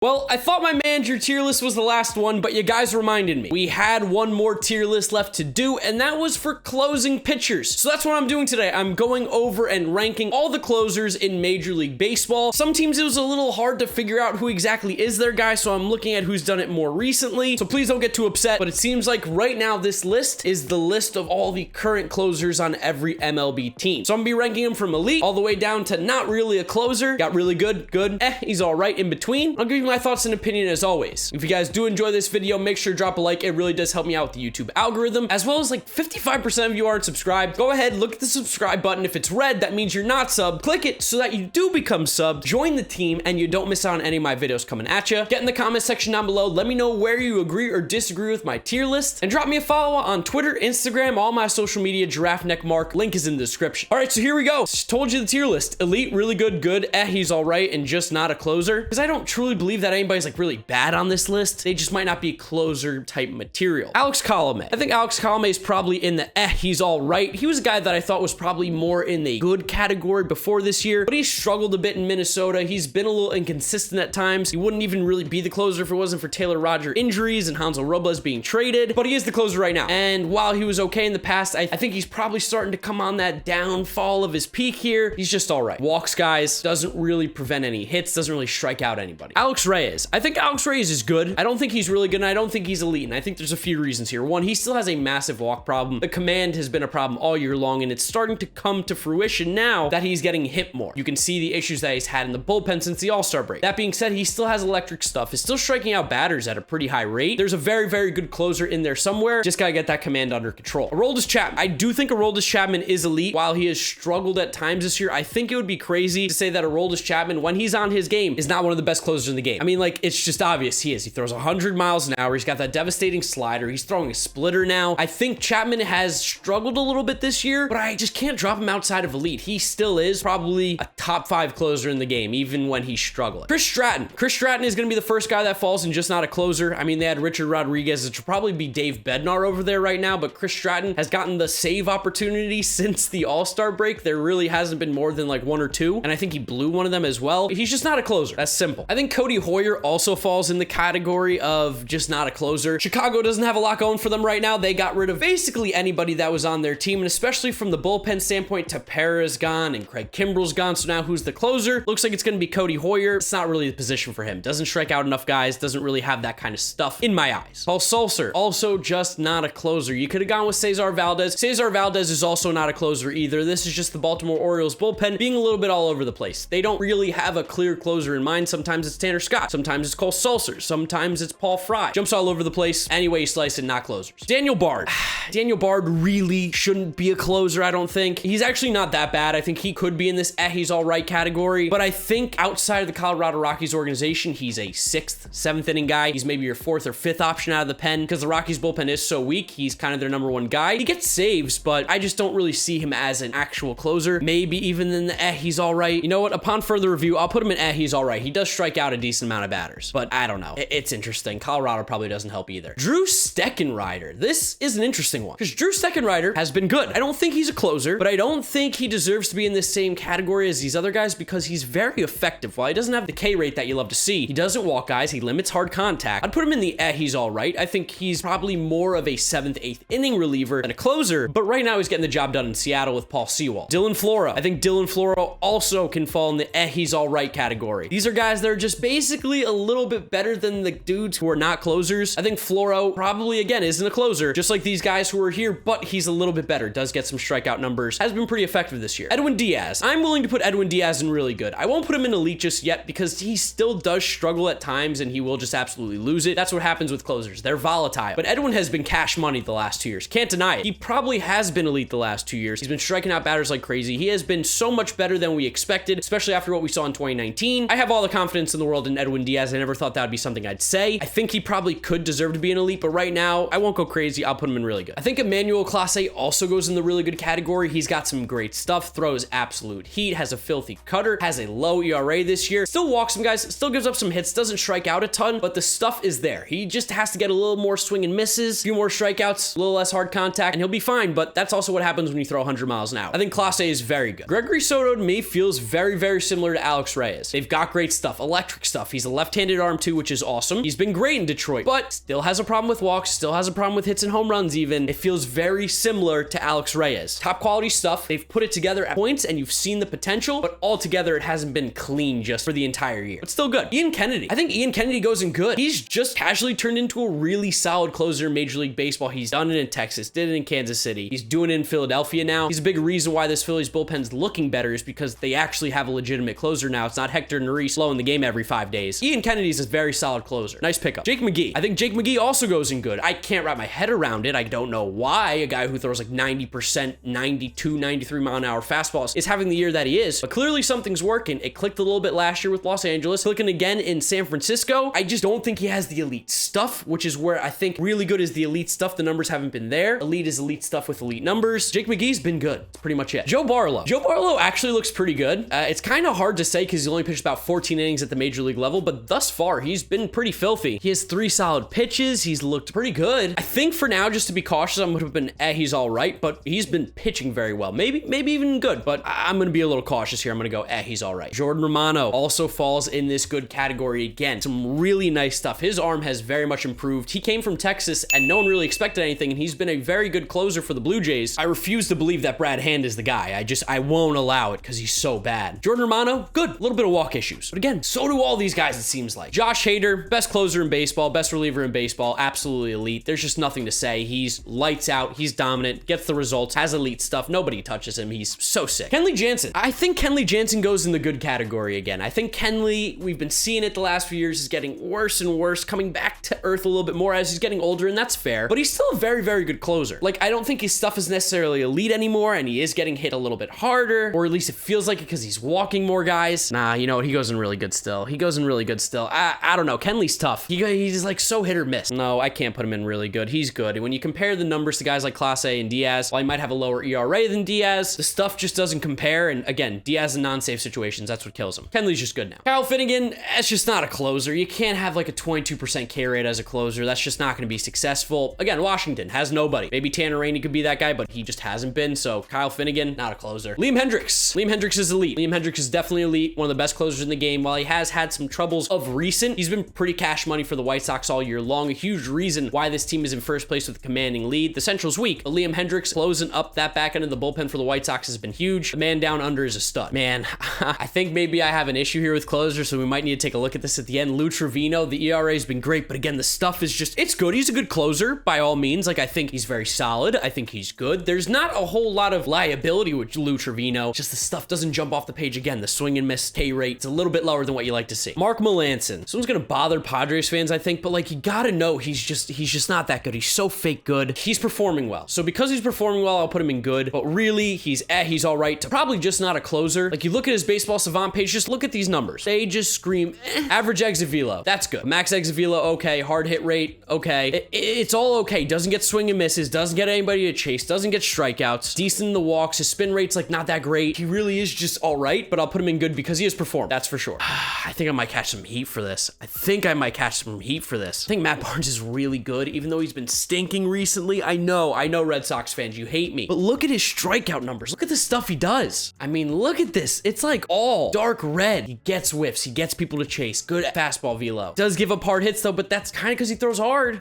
Well, I thought my manager tier list was the last one, but you guys reminded me. We had one more tier list left to do, and that was for closing pitchers. So that's what I'm doing today. I'm going over and ranking all the closers in Major League Baseball. Some teams it was a little hard to figure out who exactly is their guy, so I'm looking at who's done it more recently. So please don't get too upset, but it seems like right now this list is the list of all the current closers on every MLB team. So I'm gonna be ranking them from elite all the way down to not really a closer. Got really good, he's all right in between. I'll give you my thoughts and opinion as always. If you guys do enjoy this video, make sure to drop a like. It really does help me out with the YouTube algorithm, as well as like 55% of you aren't subscribed. Go ahead, look at the subscribe button. If it's red, that means you're not subbed. Click it so that you do become subbed, join the team, and you don't miss out on any of my videos coming at you. Get in the comment section down below. Let me know where you agree or disagree with my tier list, and drop me a follow on Twitter, Instagram, all my social media, GiraffeNeckMarc. Link is in the description. All right, so here we go. Just told you the tier list. Elite, really good, he's all right, and just not a closer. Because I don't truly believe that anybody's like really bad on this list. They just might not be closer type material. Alex Colomé. I think Alex Colomé is probably in the he's all right. He was a guy that I thought was probably more in the good category before this year, but he struggled a bit in Minnesota. He's been a little inconsistent at times. He wouldn't even really be the closer if it wasn't for Taylor Rogers injuries and Hansel Robles being traded, but he is the closer right now. And while he was okay in the past, I think he's probably starting to come on that downfall of his peak here. He's just all right. Walks guys, doesn't really prevent any hits, doesn't really strike out anybody. Alex Reyes. I think Alex Reyes is good. I don't think he's really good, and I don't think he's elite, and I think there's a few reasons here. One, he still has a massive walk problem. The command has been a problem all year long, and it's starting to come to fruition now that he's getting hit more. You can see the issues that he's had in the bullpen since the All-Star break. That being said, he still has electric stuff. He's still striking out batters at a pretty high rate. There's a very good closer in there somewhere. Just gotta get that command under control. Aroldis Chapman. I do think Aroldis Chapman is elite. While he has struggled at times this year, I think it would be crazy to say that Aroldis Chapman, when he's on his game, is not one of the best closers in the game. I mean, like, it's just obvious he is. He throws 100 miles an hour. He's got that devastating slider. He's throwing a splitter now. I think Chapman has struggled a little bit this year, but I just can't drop him outside of elite. He still is probably a top 5 closer in the game, even when he's struggling. Chris Stratton. Chris Stratton is going to be the first guy that falls and just not a closer. I mean, they had Richard Rodriguez, which would probably be Dave Bednar over there right now, but Chris Stratton has gotten the save opportunity since the All-Star break. There really hasn't been more than like 1 or 2, and I think he blew one of them as well. He's just not a closer. That's simple. I think Cody Hoyer also falls in the category of just not a closer. Chicago doesn't have a lot going for them right now. They got rid of basically anybody that was on their team, and especially from the bullpen standpoint, Tepera's gone and Craig Kimbrell's gone, so now who's the closer? Looks like it's going to be Cody Hoyer. It's not really the position for him. Doesn't strike out enough guys, doesn't really have that kind of stuff in my eyes. Paul Sulser, also just not a closer. You could have gone with Cesar Valdez. Cesar Valdez is also not a closer either. This is just the Baltimore Orioles bullpen being a little bit all over the place. They don't really have a clear closer in mind. Sometimes it's Tanner Scott, sometimes it's Cole Sulser, sometimes it's Paul Fry. Jumps all over the place. Anyway, you slice it, not closers. Daniel Bard. Daniel Bard really shouldn't be a closer, I don't think. He's actually not that bad. I think he could be in this he's all right category, but I think outside of the Colorado Rockies organization, he's a 6th, 7th inning guy. He's maybe your 4th or 5th option out of the pen because the Rockies bullpen is so weak. He's kind of their number 1 guy. He gets saves, but I just don't really see him as an actual closer. Maybe even in the he's all right. You know what? Upon further review, I'll put him in he's all right. He does strike out a decent amount of batters, but I don't know. It's interesting. Colorado probably doesn't help either. Drew Steckenrider. This is an interesting one because Drew Steckenrider has been good. I don't think he's a closer, but I don't think he deserves to be in the same category as these other guys because he's very effective. While he doesn't have the K rate that you love to see, he doesn't walk guys. He limits hard contact. I'd put him in the he's all right. I think he's probably more of a 7th, 8th inning reliever than a closer, but right now he's getting the job done in Seattle with Paul Sewald. Dylan Flora. I think Dylan Flora also can fall in the he's all right category. These are guys that are just basically a little bit better than the dudes who are not closers. I think Floro probably, again, isn't a closer, just like these guys who are here, but he's a little bit better. Does get some strikeout numbers. Has been pretty effective this year. Edwin Diaz. I'm willing to put Edwin Diaz in really good. I won't put him in elite just yet because he still does struggle at times and he will just absolutely lose it. That's what happens with closers. They're volatile. But Edwin has been cash money the last 2 years. Can't deny it. He probably has been elite the last 2 years. He's been striking out batters like crazy. He has been so much better than we expected, especially after what we saw in 2019. I have all the confidence in the world in Edwin Diaz. I never thought that would be something I'd say. I think he probably could deserve to be an elite, but right now, I won't go crazy. I'll put him in really good. I think Emmanuel Clase also goes in the really good category. He's got some great stuff, throws absolute heat, has a filthy cutter, has a low ERA this year, still walks some guys, still gives up some hits, doesn't strike out a ton, but the stuff is there. He just has to get a little more swing and misses, a few more strikeouts, a little less hard contact, and he'll be fine, but that's also what happens when you throw 100 miles an hour. I think Clase is very good. Gregory Soto to me feels very, very similar to Alex Reyes. They've got great stuff, electric stuff, stuff. He's a left-handed arm too, which is awesome. He's been great in Detroit, but still has a problem with walks, still has a problem with hits and home runs even. It feels very similar to Alex Reyes. Top quality stuff. They've put it together at points and you've seen the potential, but altogether it hasn't been clean just for the entire year. But still good. Ian Kennedy. I think Ian Kennedy goes in good. He's just casually turned into a really solid closer in Major League Baseball. He's done it in Texas, did it in Kansas City. He's doing it in Philadelphia now. He's a big reason why this Phillies bullpen's looking better is because they actually have a legitimate closer now. It's not Hector Neris slowing the game every 5 days. Ian Kennedy's a very solid closer. Nice pickup. Jake McGee. I think Jake McGee also goes in good. I can't wrap my head around it. I don't know why a guy who throws like 90%, 92, 93 mile an hour fastballs is having the year that he is, but clearly something's working. It clicked a little bit last year with Los Angeles, clicking again in San Francisco. I just don't think he has the elite stuff, which is where I think really good is the elite stuff. The numbers haven't been there. Elite is elite stuff with elite numbers. Jake McGee's been good. That's pretty much it. Joe Barlow. Joe Barlow actually looks pretty good. It's kind of hard to say because he's only pitched about 14 innings at the major league level, but thus far he's been pretty filthy. He has 3 solid pitches. He's looked pretty good. I think for now, just to be cautious, I'm going to put he's all right, but he's been pitching very well. Maybe even good, but I'm going to be a little cautious here. I'm going to go, he's all right. Jordan Romano also falls in this good category again. Some really nice stuff. His arm has very much improved. He came from Texas and no one really expected anything, and he's been a very good closer for the Blue Jays. I refuse to believe that Brad Hand is the guy. I won't allow it because he's so bad. Jordan Romano, good. A little bit of walk issues. But again, so do all these guys, it seems like. Josh Hader, best closer in baseball, best reliever in baseball, absolutely elite. There's just nothing to say. He's lights out. He's dominant, gets the results, has elite stuff. Nobody touches him. He's so sick. Kenley Jansen. I think Kenley Jansen goes in the good category again. I think Kenley, we've been seeing it the last few years, is getting worse and worse, coming back to earth a little bit more as he's getting older, and that's fair. But he's still a very, very good closer. Like, I don't think his stuff is necessarily elite anymore, and he is getting hit a little bit harder, or at least it feels like it because he's walking more guys. Nah, you know what? He goes in really good still. He goes in really good still. I don't know. Kenley's tough. He's like so hit or miss. No, I can't put him in really good. He's good. And when you compare the numbers to guys like Clase and Diaz, while he might have a lower ERA than Diaz, the stuff just doesn't compare. And again, Diaz in non-save situations, that's what kills him. Kenley's just good now. Kyle Finnegan, that's just not a closer. You can't have like a 22% K rate as a closer. That's just not going to be successful. Again, Washington has nobody. Maybe Tanner Rainey could be that guy, but he just hasn't been. So Kyle Finnegan, not a closer. Liam Hendricks. Liam Hendricks is elite. Liam Hendricks is definitely elite. One of the best closers in the game. While he has had some troubles of recent, he's been pretty cash money for the White Sox all year long. A huge reason why this team is in first place with a commanding lead. The Central's weak, but Liam Hendricks closing up that back end of the bullpen for the White Sox has been huge. The man down under is a stud. Man, I think maybe I have an issue here with closers, so we might need to take a look at this at the end. Lou Trevino, the ERA has been great, but again, the stuff is just, it's good. He's a good closer by all means. Like, I think he's very solid. I think he's good. There's not a whole lot of liability with Lou Trevino. Just the stuff doesn't jump off the page again. The swing and miss K rate, it's a little bit lower than what you like to see. Mark Melancon. Someone's gonna bother Padres fans, I think, but like, you gotta know he's just not that good. He's so fake good. He's performing well. So because he's performing well, I'll put him in good, but really he's all right to probably just not a closer. Like, you look at his baseball savant page, just look at these numbers. They just scream, average exit velo. That's good. Max exit velo, okay. Hard hit rate, okay. It's all okay. Doesn't get swing and misses, doesn't get anybody to chase, doesn't get strikeouts, decent in the walks. His spin rate's like not that great. He really is just all right, but I'll put him in good because he has performed. That's for sure. I think I might catch some heat for this. I think Matt Barnes is really good, even though he's been stinking recently. I know Red Sox fans, you hate me, but look at his strikeout numbers. Look at the stuff he does. I mean, look at this. It's like all dark red. He gets whiffs. He gets people to chase. Good fastball velo. Does give up hard hits though, but that's kind of because he throws hard.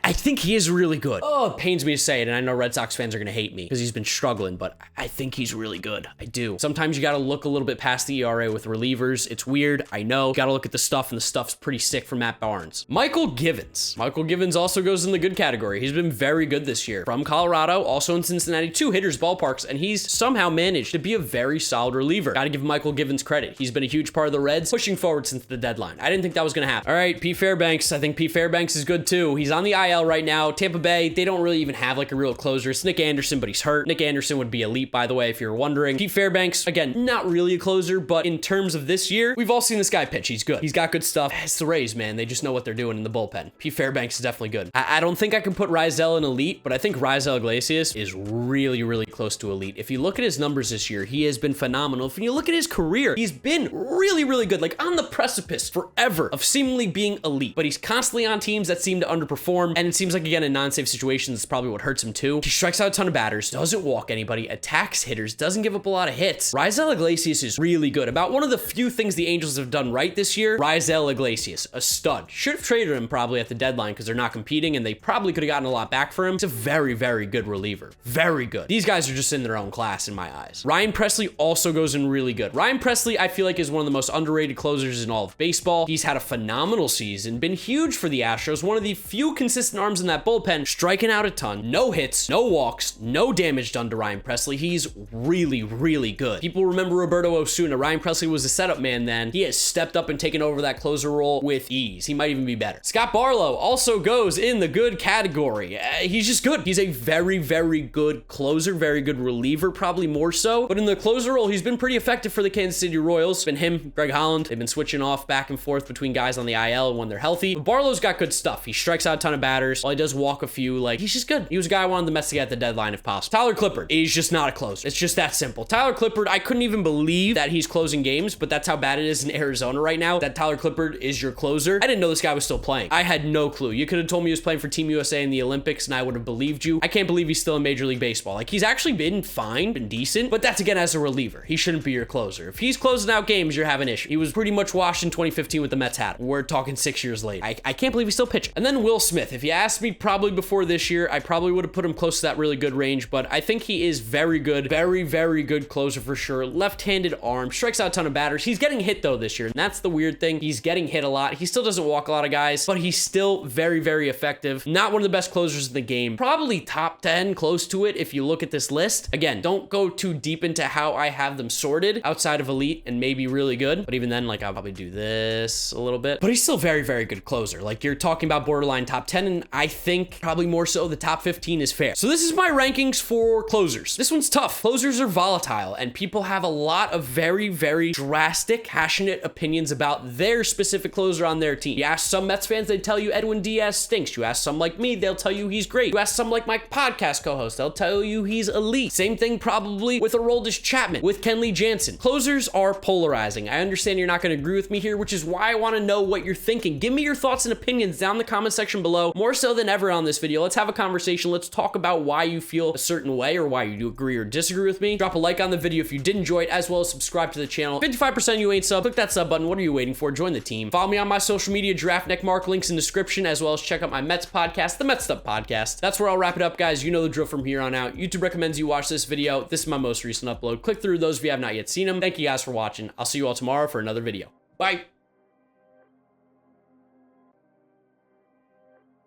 I think he is really good. Oh, it pains me to say it, and I know Red Sox fans are going to hate me because he's been struggling, but I think he's really good. I do. Sometimes you got to look a little bit past the ERA with relievers. It's weird. I know. You got to look at the stuff, and the stuff's pretty sick for Matt Barnes. Michael Givens. Michael Givens also goes in the good category. He's been very good this year. From Colorado, also in Cincinnati, 2 hitters ballparks, and he's somehow managed to be a very solid reliever. Got to give Michael Givens credit. He's been a huge part of the Reds, pushing forward since the deadline. I didn't think that was going to happen. All right, Pete Fairbanks. I think Pete Fairbanks is good too. He's on the IL right now. Tampa Bay, they don't really even have like a real closer. It's Nick Anderson, but he's hurt. Nick Anderson would be elite, by the way, if you're wondering. Pete Fairbanks, again, not really a closer, but in terms of this year, we've all seen this guy pitch. He's good. He's got good stuff. It's the Rays, man. They just know what they're doing in the bullpen. Pete Fairbanks is definitely good. I don't think I can put Raisel in elite, but I think Raisel Iglesias is really, really close to elite. If you look at his numbers this year, he has been phenomenal. If you look at his career, he's been really, really good, like on the precipice forever of seemingly being elite, but he's constantly on teams that seem to underperform, and it seems like, again, in non-save situations, it's probably what hurts him too. He strikes out a ton of batters, doesn't walk anybody, attacks hitters, doesn't give up a lot of hits. Raisel Iglesias is really good. About one of the few things the Angels have done right this year, Raisel Iglesias, a stud. Should have traded him probably at the deadline because they're not competing and they probably could have gotten a lot back for him. It's a very, very good reliever. Very good. These guys are just in their own class in my eyes. Ryan Pressly also goes in really good. Ryan Pressly, I feel like, is one of the most underrated closers in all of baseball. He's had a phenomenal season, been huge for the Astros, one of the few consistent arms in that bullpen, striking out a ton, no hits, no walks, no damage done to Ryan Pressly. He's really, really good. People remember Roberto Osuna. Ryan Pressly was a setup man then. He has stepped up and taken over that closer role with ease. He might even be better. Scott Barlow also goes in the good category. He's just good. He's a very, very good closer, very good reliever, probably more so. But in the closer role, he's been pretty effective for the Kansas City Royals. It's been him, Greg Holland. They've been switching off back and forth between guys on the IL when they're healthy. But Barlow's got good stuff. He strikes out a ton of batters. While he does walk a few, like, he's just good. He was a guy I wanted the Mets to get at the deadline if possible. Tyler Clippard is just not a closer. It's just that simple. Tyler Clippard, I couldn't even believe that he's closing games, but that's how bad it is in Arizona right now, that Tyler Clippard is your closer. I didn't know this guy was still playing. I had no clue. You could have told me he was playing for Team USA in the Olympics and I would have believed you. I can't believe he's still in Major League Baseball. Like, he's actually been fine, been decent, but that's again as a reliever. He shouldn't be your closer. If he's closing out games, you're having issues. He was pretty much washed in 2015 with the Mets hat. We're talking 6 years later. I can't believe he's still pitching. And then Will Smith. If you asked me probably before this year, I probably would have put him close to that really good range, but I think he is very good. Very, very good closer for sure. Left-handed arm, strikes out a ton of batters. He's getting hit though this year, and that's the weird thing. He's getting hit a lot. He still doesn't walk a lot of guys, but he's still very, very effective. Not one of the best closers in the game. Probably top 10, close to it if you look at this list. Again, don't go too deep into how I have them sorted outside of elite and maybe really good, but even then, like, I'll probably do this a little bit. But he's still very, very good closer. Like, you're talking about borderline top 10, and I think probably more so the top 15 is fair. So this is my rankings for closers. This one's tough. Closers are volatile, and people have a lot of very, very drastic, passionate opinions about their specific closer on their team. You ask some Mets fans, they tell you Edwin Diaz stinks. You ask some like me, they'll tell you he's great. You ask some like my podcast co-host, they'll tell you he's elite. Same thing probably with Aroldis Chapman, with Kenley Jansen. Closers are polarizing. I understand you're not going to agree with me here, which is why I want to know what you're thinking. Give me your thoughts and opinions down in the comment section below. More so than ever on this video, let's have a conversation. Let's talk about why you feel a certain way or why you do agree or disagree with me. Drop a like on the video if you did enjoy it, as well as subscribe to the channel. 55% you ain't sub. Click that sub button. What are you waiting for? Join the team. Follow me on my social media, GiraffeNeckMarc, links in description, as well as check out my Mets podcast, the Mets Stuff Podcast. That's where I'll wrap it up, guys. You know the drill from here on out. YouTube recommends you watch this video. This is my most recent upload. Click through those if you have not yet seen them. Thank you guys for watching. I'll see you all tomorrow for another video. Bye.